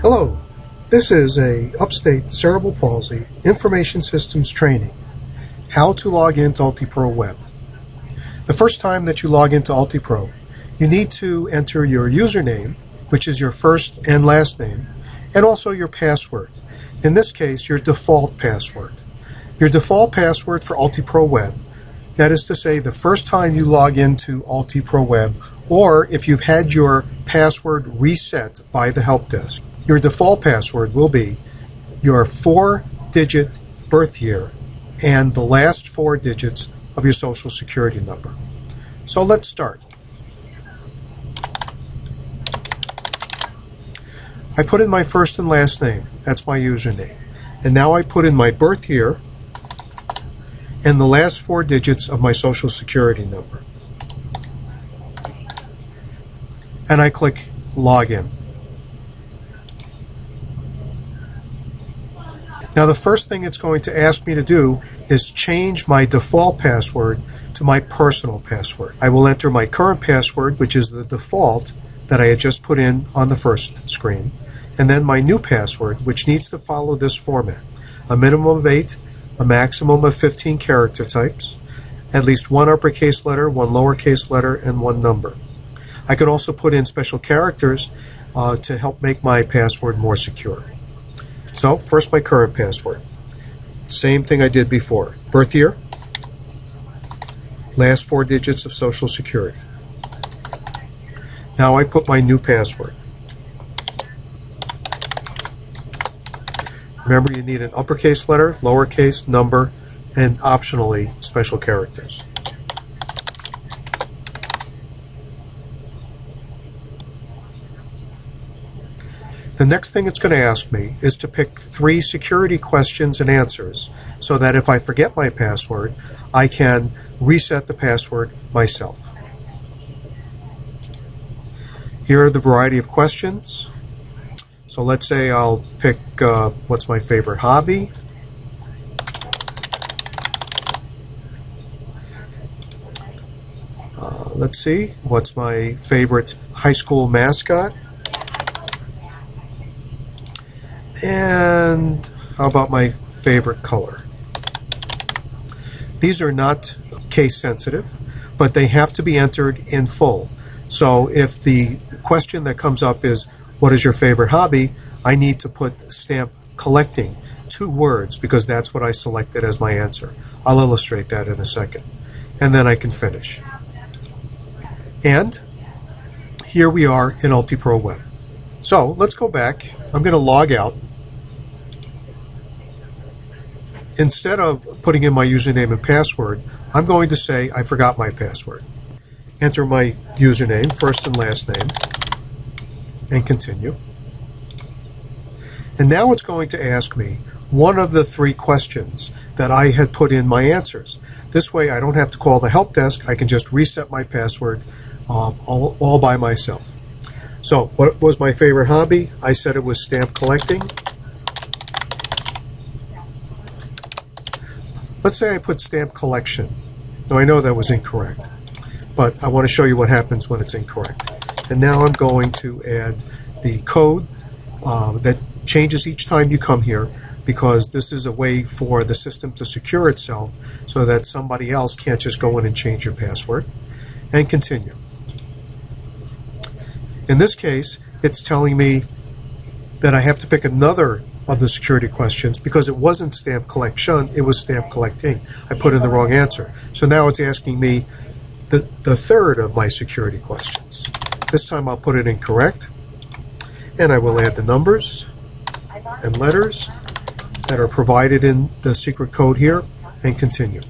Hello, this is a Upstate Cerebral Palsy Information Systems Training, how to log into Ultipro Web. The first time that you log into Ultipro, you need to enter your username, which is your first and last name, and also your password. In this case, your default password. Your default password for Ultipro Web, that is to say the first time you log into Ultipro Web, or if you've had your password reset by the help desk, your default password will be your 4-digit birth year and the last 4 digits of your social security number. So let's start. I put in my first and last name, that's my username. And now I put in my birth year and the last 4 digits of my social security number. And I click Login. Now the first thing it's going to ask me to do is change my default password to my personal password. I will enter my current password, which is the default that I had just put in on the first screen, and then my new password, which needs to follow this format: a minimum of 8, a maximum of 15 character types, at least 1 uppercase letter, 1 lowercase letter, and 1 number. I can also put in special characters to help make my password more secure. So, first my current password. Same thing I did before. Birth year, last 4 digits of social security. Now I put my new password. Remember, you need an uppercase letter, lowercase, number, and optionally special characters. The next thing it's going to ask me is to pick 3 security questions and answers so that if I forget my password, I can reset the password myself. Here are the variety of questions. So let's say I'll pick what's my favorite hobby. Let's see, what's my favorite high school mascot? And how about my favorite color? These are not case sensitive, but they have to be entered in full. So if the question that comes up is, what is your favorite hobby? I need to put stamp collecting, 2 words, because that's what I selected as my answer. I'll illustrate that in a second. And then I can finish. And here we are in Ultipro Web. So let's go back. I'm going to log out. Instead of putting in my username and password, I'm going to say I forgot my password. Enter my username, first and last name, and continue. And now it's going to ask me one of the 3 questions that I had put in my answers. This way I don't have to call the help desk. I can just reset my password all by myself. So what was my favorite hobby? I said it was stamp collecting. Let's say I put stamp collection. Now I know that was incorrect, but I want to show you what happens when it's incorrect. And now I'm going to add the code that changes each time you come here, because this is a way for the system to secure itself so that somebody else can't just go in and change your password. And continue. In this case, it's telling me that I have to pick another of the security questions because it wasn't stamp collection, it was stamp collecting. I put in the wrong answer. So now it's asking me the 3rd of my security questions. This time I'll put it in correct, and I will add the numbers and letters that are provided in the secret code here, and continue.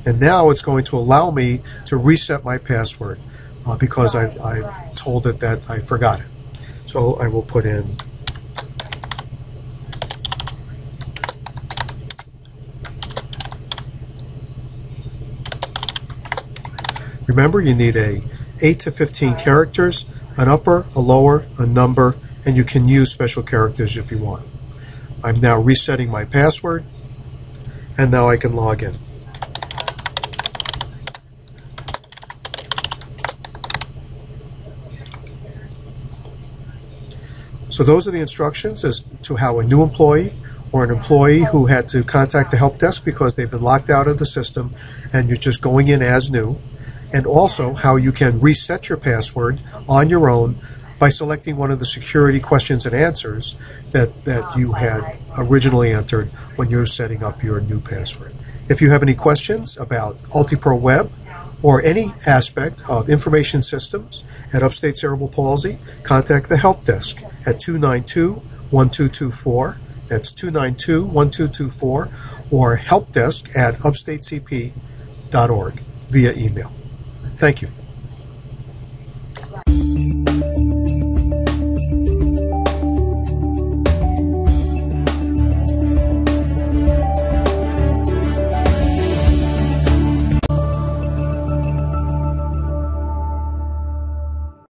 And now it's going to allow me to reset my password because I've told it that I forgot it. So I will put in remember, you need 8 to 15 characters, an upper, a lower, a number, and you can use special characters if you want. I'm now resetting my password, and now I can log in. So those are the instructions as to how a new employee or an employee who had to contact the help desk because they've been locked out of the system and you're just going in as new, and also how you can reset your password on your own by selecting one of the security questions and answers that you had originally entered when you're setting up your new password. If you have any questions about Ultipro Web or any aspect of information systems at Upstate Cerebral Palsy, contact the help desk at 292-1224. That's 292-1224, or helpdesk@upstatecp.org via email. Thank you.